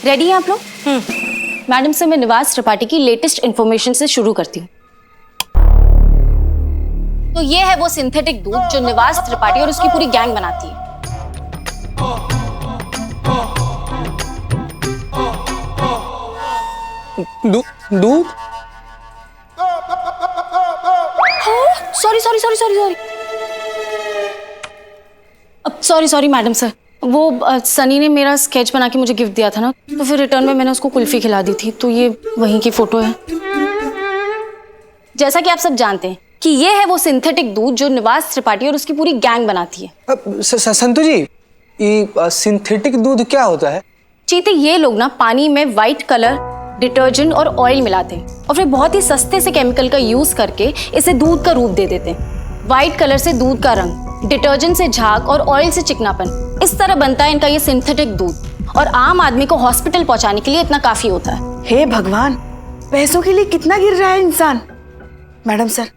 Ready हैं आप लोग? मैडम से मैं निवास त्रिपाठी की लेटेस्ट इंफॉर्मेशन से शुरू करती हूँ। तो ये है वो सिंथेटिक दूध जो निवास त्रिपाठी और उसकी पूरी गैंग बनाती है। दूध? सॉरी सॉरी मैडम सर, वो सनी ने मेरा स्केच बना के मुझे गिफ्ट दिया था ना, तो फिर रिटर्न में मैंने उसको कुल्फी खिला दी थी, तो ये वहीं की फोटो है। जैसा कि आप सब जानते हैं कि ये है वो सिंथेटिक दूध जो निवास त्रिपाठी और उसकी पूरी गैंग बनाती है। संतु जी, ये सिंथेटिक दूध क्या होता है? चीते, ये लोग ना पानी में व्हाइट कलर, डिटर्जेंट और ऑयल मिलाते हैं और फिर बहुत ही सस्ते से केमिकल का यूज करके इसे दूध का रूप दे देते हैं। व्हाइट कलर से दूध का रंग, डिटर्जेंट से झाग और ऑयल से चिकनापन, इस तरह बनता है इनका ये सिंथेटिक दूध, और आम आदमी को हॉस्पिटल पहुंचाने के लिए इतना काफी होता है। हे भगवान, पैसों के लिए कितना गिर रहा है इंसान। मैडम सर,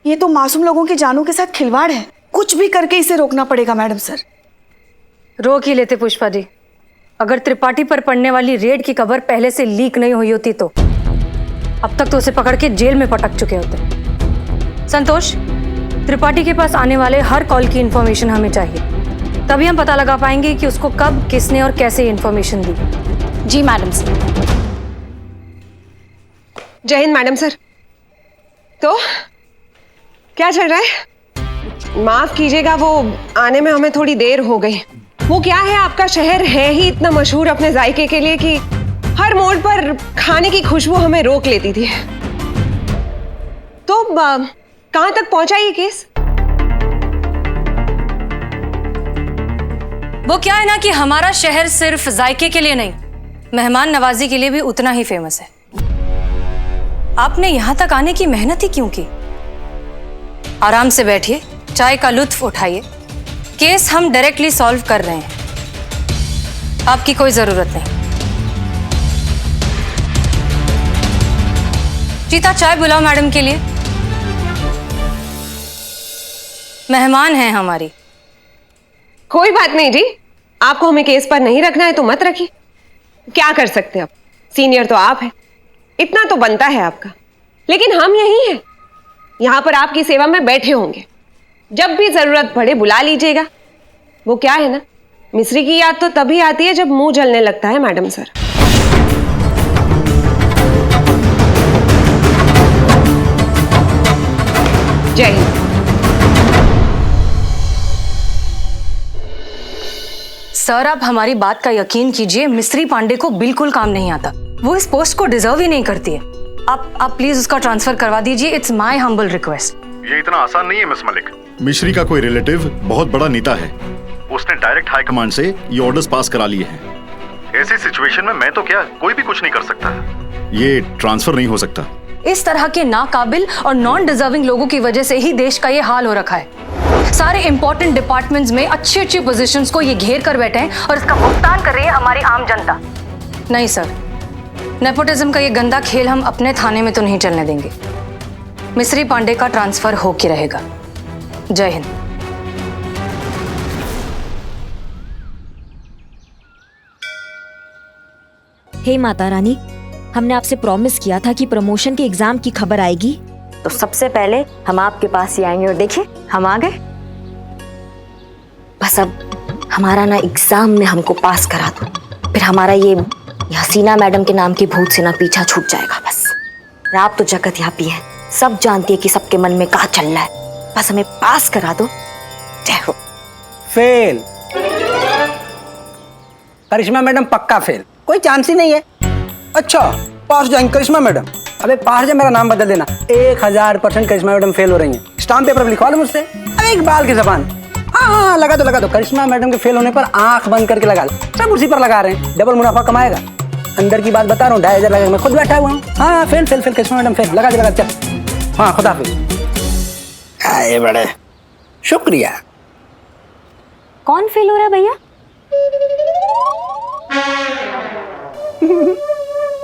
ये तो मासूम लोगों की जानों के साथ खिलवाड़ है। कुछ भी करके इसे रोकना पड़ेगा मैडम सर। रोक ही लेते पुष्पा जी। अगर त्रिपाठी पर पड़ने वाली रेड की खबर पहले से लीक नहीं हुई होती तो अब तक तो उसे पकड़ के जेल में पटक चुके होते। संतोष, त्रिपाठी के पास आने वाले हर कॉल की इंफॉर्मेशन हमें चाहिए, तभी हम पता लगा पाएंगे कि उसको कब, किसने और कैसे इंफॉर्मेशन दी। जी madam sir. Jai Hind madam sir. तो क्या चल रहा है? माफ कीजिएगा, वो आने में हमें थोड़ी देर हो गई। वो क्या है, आपका शहर है ही इतना मशहूर अपने जायके के लिए कि हर मोड़ पर खाने की खुशबू हमें रोक लेती थी। तो कहां तक पहुंचा ये केस? वो क्या है ना कि हमारा शहर सिर्फ जायके के लिए नहीं, मेहमान नवाजी के लिए भी उतना ही फेमस है। आपने यहां तक आने की मेहनत ही क्यों की? आराम से बैठिए, चाय का लुत्फ उठाइए। केस हम डायरेक्टली सॉल्व कर रहे हैं, आपकी कोई जरूरत नहीं। चीता, चाय बुलाओ मैडम के लिए, मेहमान हैं हमारी। कोई बात नहीं जी, आपको हमें केस पर नहीं रखना है तो मत रखिए। क्या कर सकते हैं, अब सीनियर तो आप हैं, इतना तो बनता है आपका। लेकिन हम यही हैं, यहां पर आपकी सेवा में बैठे होंगे, जब भी जरूरत पड़े बुला लीजिएगा। वो क्या है ना, मिस्री की याद तो तभी आती है जब मुंह जलने लगता है madam sir. Jai Hind. Sir, आप हमारी बात का यकीन कीजिए, मिस्री पांडे को बिल्कुल काम नहीं आता। वो इस पोस्ट को डिजर्व ही नहीं करती है। आप प्लीज उसका ट्रांसफर करवा दीजिए। It's my humble request. ये इतना आसान नहीं है मिस मलिक। मिश्री का कोई रिलेटिव बहुत बड़ा नेता है, उसने डायरेक्ट हाई कमांड से ये ऑर्डर्स पास करा लिए हैं। ऐसी सिचुएशन में मैं तो क्या, कोई भी कुछ नहीं कर सकता। ये ट्रांसफर नहीं हो सकता। इस तरह के नाकाबिल और नॉन डिजर्विंग लोगों की वजह से ही देश का ये हाल हो रखा है। सारे इंपॉर्टेंट डिपार्टमेंट्स में अच्छी पोजीशंस को ये घेर कर बैठे हैं और इसका भुगतान कर रही है हमारी आम जनता। नहीं सर, नेपोटिज्म का ये गंदा खेल हम अपने थाने में तो नहीं चलने देंगे। मिस्री पांडे का ट्रांसफर हो के रहेगा। जय हिंद। हे माता रानी, हमने आपसे प्रॉमिस किया था कि प्रमोशन के एग्जाम की खबर आएगी, तो सबसे पहले हम आपके पास ही आएंगे। और देखिए, हम आ गए। बस अब हमारा ना एग्जाम में हमको पास करा दो, फिर हमारा ये हसीना मैडम के नाम की भूत से ना पीछा छूट जाएगा। बस आप तो जगत यापी है, सब जानती है कि सबके मन में क्या चल रहा है। बस हमें पास करा दो। जय हो। फेल। करिश्मा मैडम पक्का फेल, कोई चांस ही नहीं है। अच्छा, पास जाएंगे करिश्मा मैडम? अबे पास जा, मेरा नाम बदल देना। 1000% करिश्मा मैडम फेल हो रही हैं। स्टाम्प पेपर लिखवा लो मुझसे। अरे एक बाल की जबान। हाँ, लगा दो। करिश्मा मैडम के फेल होने पर आंख बंद करके लगा लो। सब उसी पर लगा रहे हैं, डबल मुनाफा कमाएगा। अंदर की बात बता रहा हूँ, 2500 लगा, मैं खुद बैठा हुआ हूँ। हाँ, फेल करिश्मा मैडम फेल। लगा दे, चल। हाँ, खुदा हाफिज। आए बड़े, शुक्रिया। कौन फेल हो रहा है भैया?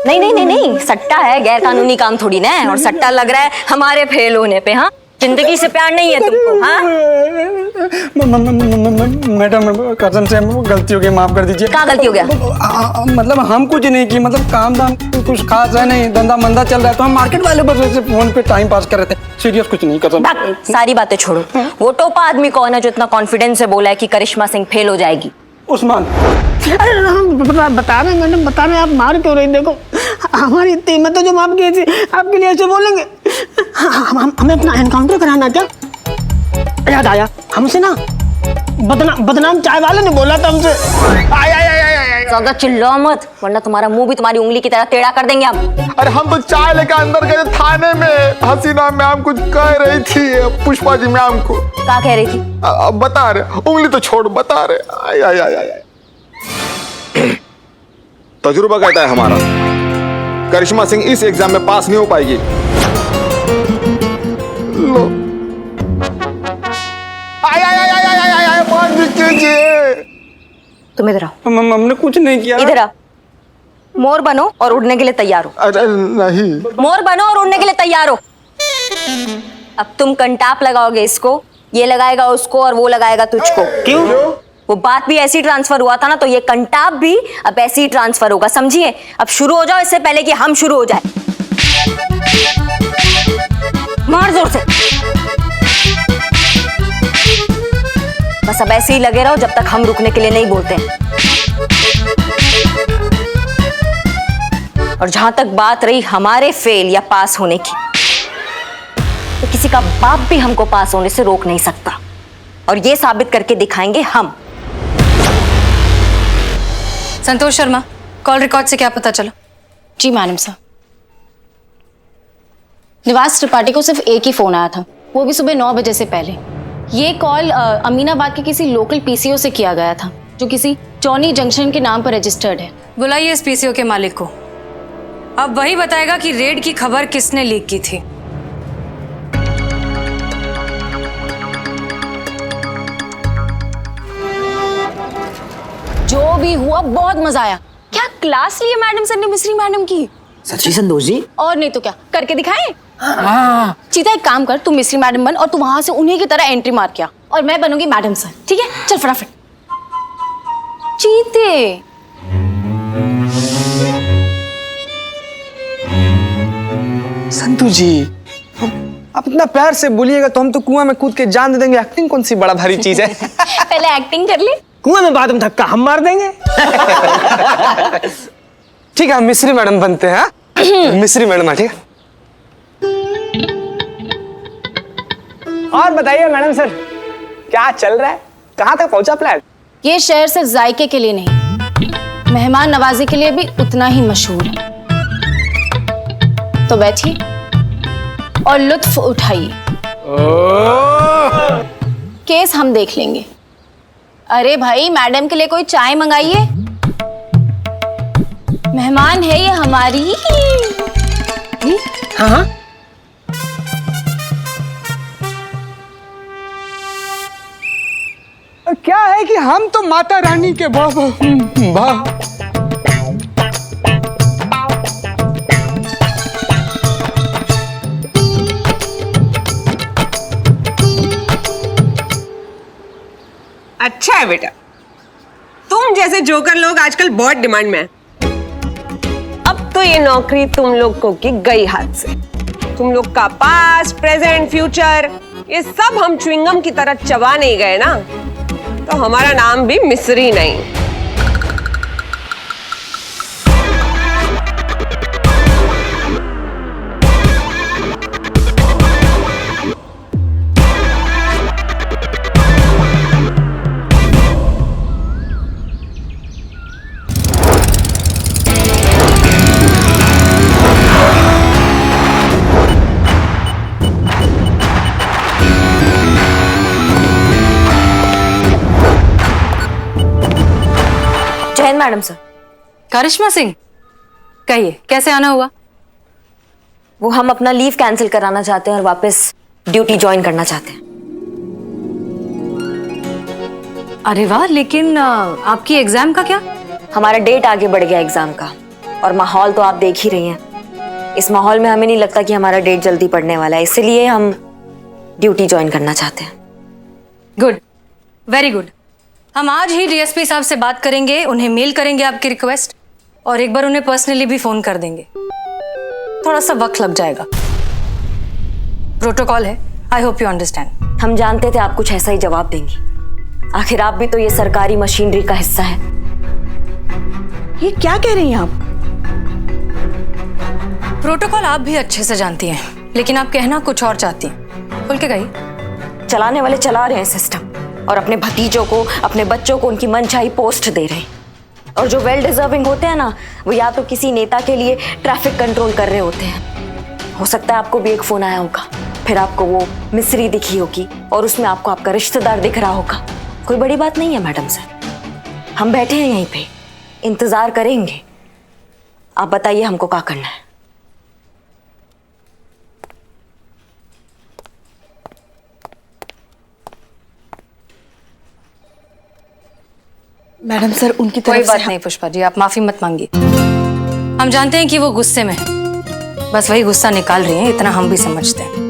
नहीं, सट्टा है, गैर कानूनी काम थोड़ी ना है। और सट्टा लग रहा है हमारे फेल होने पे। हाँ, जिंदगी से प्यार नहीं है तुमको? हाँ, मैडम कसम से गलती हो गई, माफ कर दीजिए। क्या गलती हो गया? मतलब हम कुछ नहीं की, मतलब काम धाम कुछ खास है नहीं, धंधा मंदा चल रहा है तो हम मार्केट वाले बस ऐसे फोन पे टाइम पास कर रहे थे, सीरियस कुछ नहीं। कसम। सारी बातें छोड़ो, वो टोपा आदमी कौन है जो इतना कॉन्फिडेंस से बोला है कि करिश्मा सिंह फेल हो जाएगी? उस्मान। बता रहे मैडम, बता रहे, आप मार क्यों रही? देखो हमारी इतनी हिम्मत है जो माफ की थी, आपके लिए ऐसे बोलेंगे? हमें अपना एनकाउंटर कराना क्या? याद आया, हमसे ना बदनाम चाय वाले ने बोला था हमसे। ज्यादा चिल्लाओ मत, वरना तुम्हारा मुंह भी तुम्हारी उंगली की तरह टेढ़ा कर देंगे हम। अरे हम तो चाय लेकर अंदर गए थाने में, हसीना मैम कुछ कह रही थी पुष्पा जी मैम को। क्या कह रही थी? अब बता रहे, उंगली तो छोड़, बता रहे। आय आय आय आय। तजुर्बा कहता है हमारा करिश्मा सिंह इस एग्जाम में पास नहीं हो पाएगी। लो। आय आय आय आय आय आय, मान कीजिए। तुम इधर आओ। हमने कुछ नहीं किया। इधर आओ। मोर बनो और उड़ने के लिए तैयार हो। अरे नहीं। मोर बनो और उड़ने के लिए तैयार हो। अब तुम कंटाप लगाओगे इसको, ये लगाएगा उसको और वो लगाएगा तुझको। क्यों? वो बात भी ऐसी ट्रांसफर हुआ था ना, तो ये कंटाप भी अब ऐसे ही ट्रांसफर होगा, समझिए? अब शुरू हो जाओ इससे पहले कि हम शुरू हो जाए। मार जोर से। बस अब ऐसे ही लगे रहो जब तक हम रुकने के लिए नहीं बोलते हैं। और जहां तक बात रही हमारे फेल या पास होने की, तो किसी का बाप भी हमको पास होने से रोक नहीं सकता, और ये साबित करके दिखाएंगे हम। संतोष शर्मा, कॉल रिकॉर्ड से क्या पता चला? जी मैडम साहब, निवास त्रिपाठी को सिर्फ एक ही फोन आया था, वो भी सुबह 9 बजे से पहले। ये कॉल अमीनाबाद के किसी लोकल पीसीओ से किया गया था, जो किसी चौनी जंक्शन के नाम पर रजिस्टर्ड है। बुलाइए इस पीसीओ के मालिक को, अब वही बताएगा कि रेड की खबर किसने लीक की थी। जो भी हुआ बहुत मजा आया। क्या क्लास ली है मैडम सर ने मिस्री मैडम की। सच्ची संतोष जी? और नहीं तो क्या, करके दिखाएं? चीता एक काम कर, तू मिस्री मैडम बन और तू वहां से उन्हीं की तरह एंट्री मार के आ, और मैं बनूंगी मैडम सर, ठीक है? चल फटाफट। चीते संतू जी, आप इतना प्यार से बोलिएगा तो हम तो कुआं में कूद के जान दे देंगे। एक्टिंग कौन सी बड़ा भारी चीज है। पहले एक्टिंग कर ले। कुआं में बाद में धक्का हम मार देंगे। ठीक है, हम मिस्री मैडम बनते हैं। मिस्री मैडम, ठीक है? और बताइए मैडम सर, क्या चल रहा है? कहाँ तक पहुंचा प्लान? ये शहर सिर्फ जायके के लिए नहीं, मेहमान नवाजी के लिए भी उतना ही मशहूर है। तो बैठिए और लुत्फ उठाइए। केस हम देख लेंगे। अरे भाई, मैडम के लिए कोई चाय मंगाइए, मेहमान है ये हमारी। हाँ, क्या है कि हम तो माता रानी के बाबा। अच्छा है बेटा, तुम जैसे जोकर लोग आजकल बहुत डिमांड में हैं। अब तो ये नौकरी तुम लोगों की गई हाथ से। तुम लोग का पास्ट, प्रेजेंट, फ्यूचर, ये सब हम च्युइंगम की तरह चबा नहीं गए ना, तो हमारा नाम भी मिस्री नहीं। Madam sir. करिश्मा सिंह, कहिए कैसे आना हुआ? वो हम अपना लीव कैंसिल कराना चाहते हैं और वापस ड्यूटी ज्वाइन करना चाहते हैं। अरे वाह, लेकिन आपकी एग्जाम का क्या? हमारा डेट आगे बढ़ गया एग्जाम का, और माहौल तो आप देख ही रही हैं। इस माहौल में हमें नहीं लगता कि हमारा डेट जल्दी पड़ने वाला है, इसलिए हम ड्यूटी ज्वाइन करना चाहते हैं। Good, very good. हम आज ही डीएसपी साहब से बात करेंगे, उन्हें मेल करेंगे आपकी रिक्वेस्ट, और एक बार उन्हें पर्सनली भी फोन कर देंगे। थोड़ा सा वक्त लग जाएगा, प्रोटोकॉल है। I hope you understand. हम जानते थे आप कुछ ऐसा ही जवाब देंगी, आखिर आप भी तो ये सरकारी मशीनरी का हिस्सा है। ये क्या कह रही हैं आप? प्रोटोकॉल आप भी अच्छे से जानती हैं, लेकिन आप कहना कुछ और चाहती हैं। खुल के कहिए। चलाने वाले चला रहे हैं सिस्टम, और अपने भतीजों को, अपने बच्चों को उनकी मनचाही पोस्ट दे रहे हैं। और जो वेल डिजर्विंग होते हैं ना, वो या तो किसी नेता के लिए ट्रैफिक कंट्रोल कर रहे होते हैं। हो सकता है आपको भी एक फोन आया होगा, फिर आपको वो मिस्री दिखी होगी और उसमें आपको आपका रिश्तेदार दिख रहा होगा। कोई बड़ी बात नहीं है मैडम सर, हम बैठे हैं यहीं पे, इंतजार करेंगे। आप बताइए हमको क्या करना है। मैडम सर, उनकी कोई तरफ बात से नहीं पुष्पा जी, आप माफी मत मांगिए। हम जानते हैं कि वो गुस्से में है, बस वही गुस्सा निकाल रही हैं, इतना हम भी समझते हैं।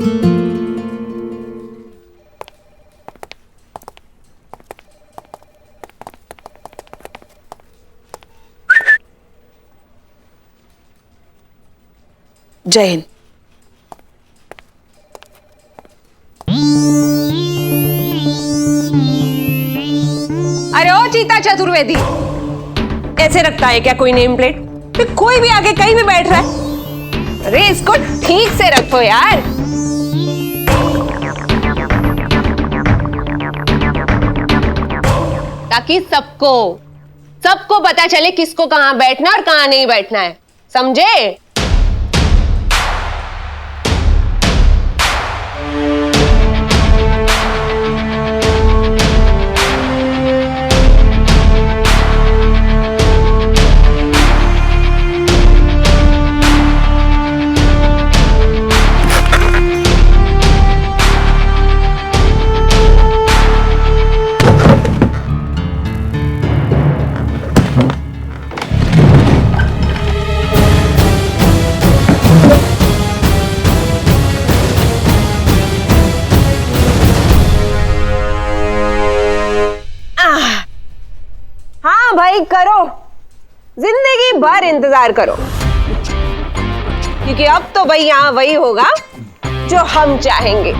जय हिंद। अरे ओ चीता चतुर्वेदी, ऐसे रखता है क्या कोई नेम प्लेट? फिर कोई भी आके कहीं भी बैठ रहा है। अरे इसको ठीक से रखो यार। ताकि सबको पता चले किसको कहां बैठना और कहां नहीं बैठना है, समझे? भाई करो, जिंदगी भर इंतजार करो, क्योंकि अब तो भाई यहां वही होगा जो हम चाहेंगे।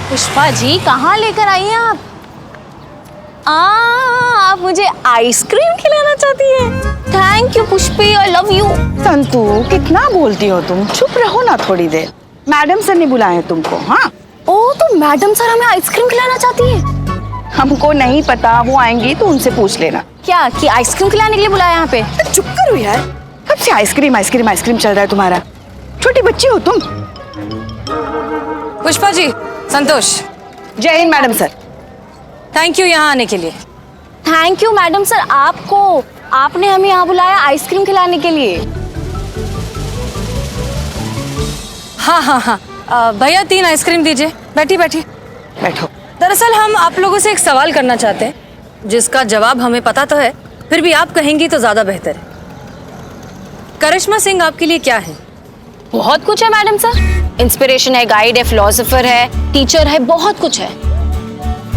पुष्पा जी, कहाँ लेकर आई हैं आप? आप मुझे आइसक्रीम खिलाना चाहती हैं? Thank you Pushpi, I love you. Santu, कितना बोलती हो तुम? चुप रहो ना थोड़ी देर। मैडम सर ने बुलाया तुमको। हाँ, ओह, तो मैडम सर हमें आइसक्रीम खिलाना चाहती हैं? हमको नहीं पता, वो आएंगी तो उनसे पूछ लेना। क्या कि आइसक्रीम खिलाने के लिए बुलाया यहाँ पे? तो चुप करो यार, कब से आइसक्रीम आइसक्रीम आइसक्रीम चल रहा है तुम्हारा? छोटी बच्ची हो तुम। पुष्पा जी, संतोष। जय Hind madam sir. Thank you यहाँ आने के लिए। थैंक यू मैडम सर आपको, आपने हमें यहाँ बुलाया आइसक्रीम खिलाने के लिए। हाँ हाँ हाँ, भैया 3 आइसक्रीम दीजिए। बैठी बैठी बैठो। दरअसल हम आप लोगों से एक सवाल करना चाहते हैं, जिसका जवाब हमें पता तो है, फिर भी आप कहेंगी तो ज्यादा बेहतर है। करिश्मा सिंह आपके लिए क्या है? बहुत कुछ है मैडम सर, इंस्पिरेशन है, गाइड है, फिलोसोफर है, टीचर है, बहुत कुछ है।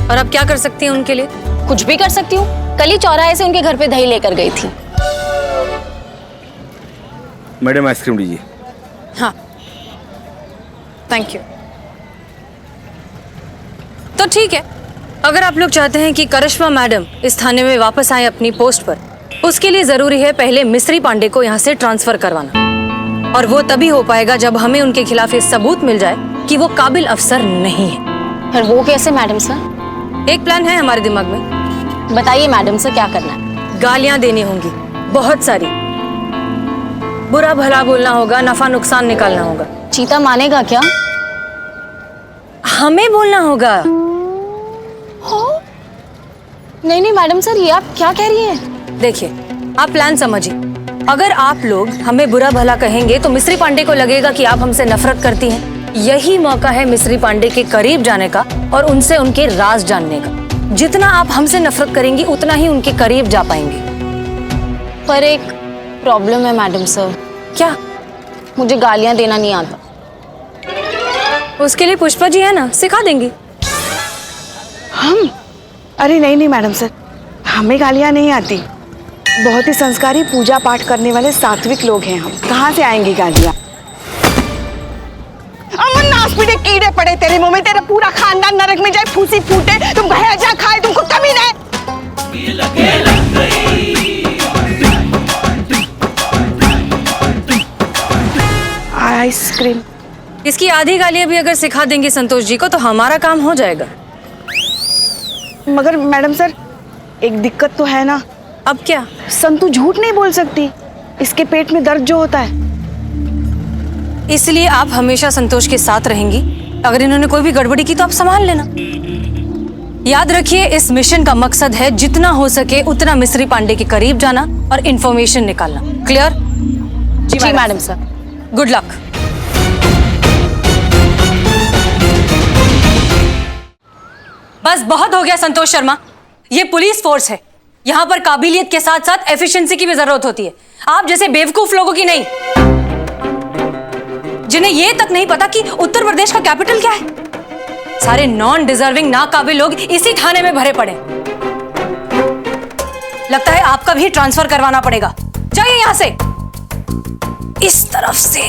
और आप क्या कर सकती हैं उनके लिए? कुछ भी कर सकती हूँ। कल ही चौराहे से उनके घर पे दही लेकर गई थी। मैडम आइसक्रीम लीजिए। हाँ, थैंक यू। तो ठीक है, अगर आप लोग चाहते हैं कि करिश्मा मैडम इस थाने में वापस आए अपनी पोस्ट पर, उसके लिए जरूरी है पहले मिस्री पांडे को यहाँ से ट्रांसफर करवाना, और वो तभी हो पाएगा जब हमें उनके खिलाफ ये सबूत मिल जाए कि वो काबिल अफसर नहीं है। पर वो कैसे मैडम सर? एक प्लान है हमारे दिमाग में। बताइए मैडम सर, क्या करना है? गालियां देनी होंगी, बहुत सारी। बुरा भला बोलना होगा, नफा नुकसान निकालना होगा। चीता मानेगा क्या? हमें बोलना होगा। नहीं नहीं मैडम सर, ये आप क्या कह रही हैं? देखिए, आप प्लान समझिए। अगर आप लोग हमें बुरा भला कहेंगे तो मिस्री पांडे को लगेगा कि आप हमसे नफरत करती हैं। यही मौका है मिस्री पांडे के करीब जाने का और उनसे उनके राज जानने का। जितना आप हमसे नफरत करेंगी उतना ही उनके करीब जा पाएंगे। पर एक प्रॉब्लम है मैडम सर। क्या? मुझे गालियां देना नहीं आता। उसके लिए पुष्पा जी है ना, सिखा देंगी। हम? अरे नहीं नहीं मैडम सर, हमें गालियाँ नहीं आती। बहुत ही संस्कारी पूजा पाठ करने वाले सात्विक लोग हैं हम, कहाँ से आएंगी गालियाँ? अमन नाश पीटे कीड़े पड़े तेरे मुंह में, तेरा पूरा खानदान नरक में जाए, फूसी फूटे, तुम कहे जा खाए, तुमको कमी नहीं। आइसक्रीम। इसकी आधी गालियां भी अगर सिखा देंगे संतोष जी को तो हमारा काम हो जाएगा। मगर मैडम सर एक दिक्कत तो है ना। अब क्या? संतू झूठ नहीं बोल सकती, इसके पेट में दर्द जो होता है। इसलिए आप हमेशा संतोष के साथ रहेंगी। अगर इन्होंने कोई भी गड़बड़ी की तो आप संभाल लेना। याद रखिए, इस मिशन का मकसद है जितना हो सके उतना मिस्री पांडे के करीब जाना और इंफॉर्मेशन निकालना। क्लियर? जी मैडम सर। Good luck. बस बहुत हो गया संतोष शर्मा, ये पुलिस फोर्स है। यहाँ पर काबिलियत के साथ साथ एफिशिएंसी की भी जरूरत होती है, आप जैसे बेवकूफ लोगों की नहीं, जिन्हें ये तक नहीं पता कि उत्तर प्रदेश का कैपिटल क्या है। सारे नॉन डिजर्विंग नाकाबिल लोग इसी थाने में भरे पड़े। लगता है आपका भी ट्रांसफर करवाना पड़ेगा। जाइए यहां से, इस तरफ से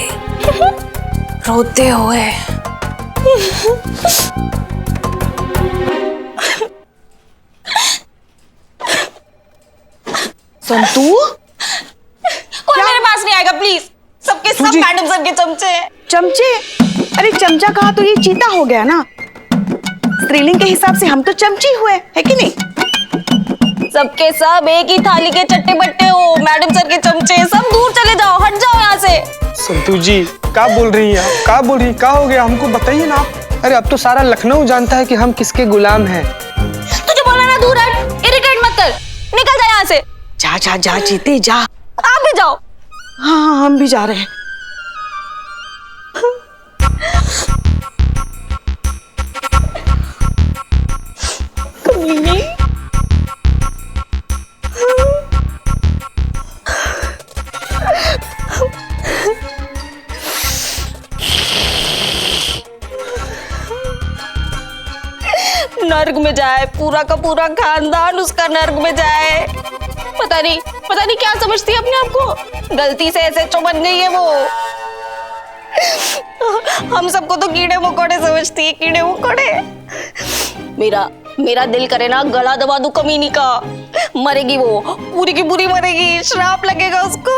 रोते हुए। संतू कोई मेरे पास नहीं आएगा प्लीज। सबके सब मैडम सर के चमचे हैं। चमचे? अरे चमचा कहा तो ये चीता हो गया ना। स्त्रीलिंग के हिसाब से हम तो चमची हुए, है कि नहीं? सबके सब एक ही थाली के चट्टे बट्टे हो। मैडम सर के चमचे, सब दूर चले जाओ, हट जाओ यहाँ से। संतू जी क्या बोल रही हैं आप? क्या बोल रही हैं? क्या हो गया? हमको बताइए ना आप। अरे अब तो सारा लखनऊ जानता है कि हम किसके गुलाम हैं। तुझे बोला ना दूर हट, इरिटेट मत कर, निकल जा यहाँ से। जा जा जा चीते जा। आप भी जाओ। हाँ हाँ हम भी जा रहे हैं। नर्क में जाए, पूरा का पूरा खानदान उसका नर्क में जाए। पता नहीं क्या समझती है अपने आप को। गलती से एसएचओ बन गई है वो। हम सबको तो कीड़े मकोड़े समझती है, कीड़े मकोड़े। मेरा दिल करे ना गला दबा दूं कमीनी का। मरेगी वो, पूरी की पूरी मरेगी, श्राप लगेगा उसको।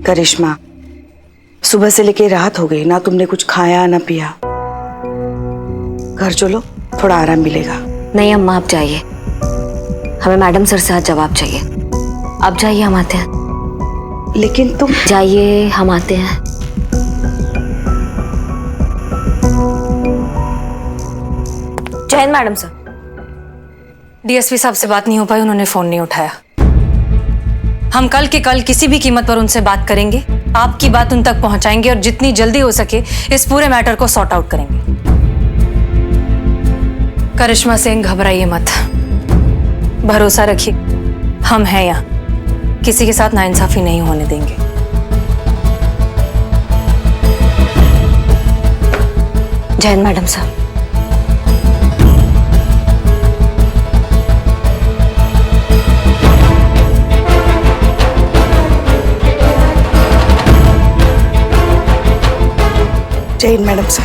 करिश्मा, सुबह से लेके रात हो गई ना, तुमने कुछ खाया ना पिया। घर चलो, थोड़ा आराम मिलेगा। नहीं अम्मा आप जाइए, हमें मैडम सर से आज जवाब चाहिए। आप जाइए, हम आते हैं। लेकिन तुम जाइए, हम आते हैं। जय हिंद मैडम सर। डीएसपी साहब से बात नहीं हो पाई, उन्होंने फोन नहीं उठाया। हम कल के कल किसी भी कीमत पर उनसे बात करेंगे, आपकी बात उन तक पहुंचाएंगे और जितनी जल्दी हो सके इस पूरे मैटर को सॉर्ट आउट करेंगे। करिश्मा सिंह घबराइए मत, भरोसा रखिए, हम हैं यहाँ, किसी के साथ नाइंसाफी नहीं होने देंगे। जय हिंद मैडम साहब। जय हिंद मैडम सर।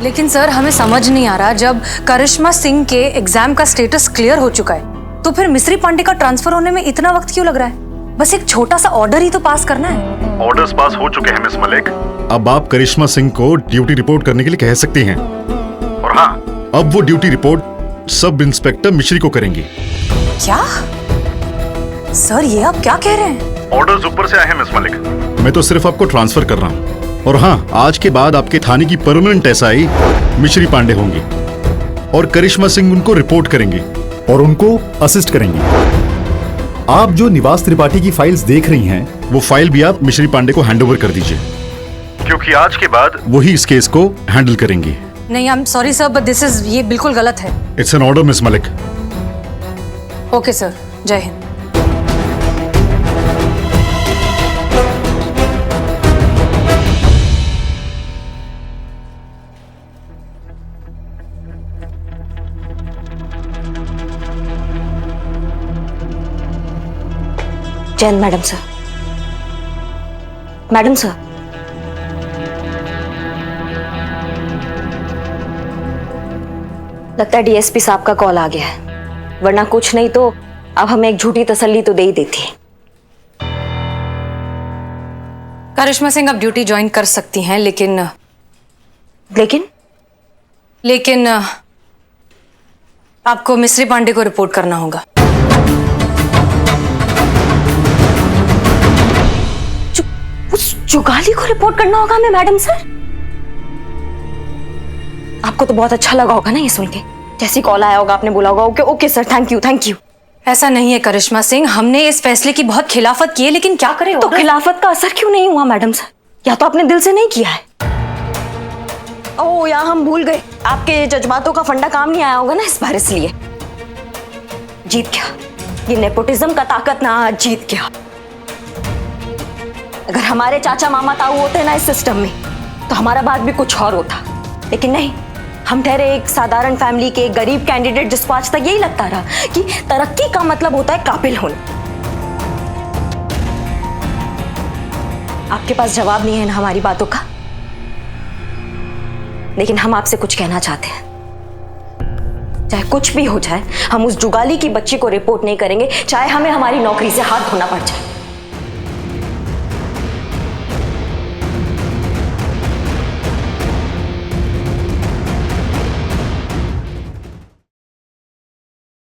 लेकिन सर हमें समझ नहीं आ रहा, जब करिश्मा सिंह के एग्जाम का स्टेटस क्लियर हो चुका है तो फिर मिस्री पांडे का ट्रांसफर होने में इतना वक्त क्यों लग रहा है? बस एक छोटा सा ऑर्डर ही तो पास करना है। ऑर्डर्स पास हो चुके हैं मिस मलिक। अब आप करिश्मा सिंह को ड्यूटी रिपोर्ट करने के लिए कह सकती हैं। और हाँ, अब वो ड्यूटी रिपोर्ट सब इंस्पेक्टर मिश्री को करेंगी। क्या सर, ये आप क्या कह रहे हैं? ऑर्डर्स ऊपर से आए हैं मिस मलिक। मैं तो सिर्फ आपको ट्रांसफर कर रहा हूँ। और हाँ, आज के बाद आपके थाने की परमानेंट एसआई मिश्री पांडे होंगी और करिश्मा सिंह उनको रिपोर्ट करेंगी और उनको असिस्ट करेंगी। आप जो निवास त्रिपाठी की फाइल्स देख रही हैं, वो फाइल भी आप मिश्री पांडे को हैंडओवर कर दीजिए, क्योंकि आज के बाद वही इस केस को हैंडल करेंगी। नहीं, I am sorry sir, but ये बिल्कुल गलत है। It's an order miss Malik. Okay sir, Jai Hind. Jain madam sir. Madam sir, लगता है डीएसपी साहब का कॉल आ गया है, वरना कुछ नहीं तो अब हमें एक झूठी तसल्ली तो दे ही देती। करिश्मा सिंह अब ड्यूटी ज्वाइन कर सकती हैं, लेकिन आपको मिस्री पांडे को रिपोर्ट करना होगा। उस जुगाली को रिपोर्ट करना होगा हमें मैडम सर? आपको तो बहुत अच्छा लगा होगा ना ये सुन के। जैसी कॉल आया होगा आपने बोला होगा okay okay sir, thank you. ऐसा नहीं है करिश्मा सिंह, हमने इस फैसले की बहुत खिलाफत की है, लेकिन क्या करें? तो खिलाफत का असर क्यों नहीं हुआ मैडम सर? या तो आपने दिल से नहीं किया है। ओह या हम भूल गए, आपके जज्बातों का फंडा काम नहीं आया होगा ना इस बार, इसलिए जीत गया। ये नेपोटिज्म का ताकत ना आज जीत गया। अगर हमारे चाचा मामा ताऊ होते ना इस सिस्टम में तो हमारा बात भी कुछ और होता, लेकिन नहीं, हम ठहरे एक साधारण फैमिली के एक गरीब कैंडिडेट जिसको आज तक यही लगता रहा कि तरक्की का मतलब होता है काबिल होना। आपके पास जवाब नहीं है ना हमारी बातों का, लेकिन हम आपसे कुछ कहना चाहते हैं। चाहे कुछ भी हो जाए, हम उस जुगाली की बच्ची को रिपोर्ट नहीं करेंगे, चाहे हमें हमारी नौकरी से हाथ धोना पड़ जाए।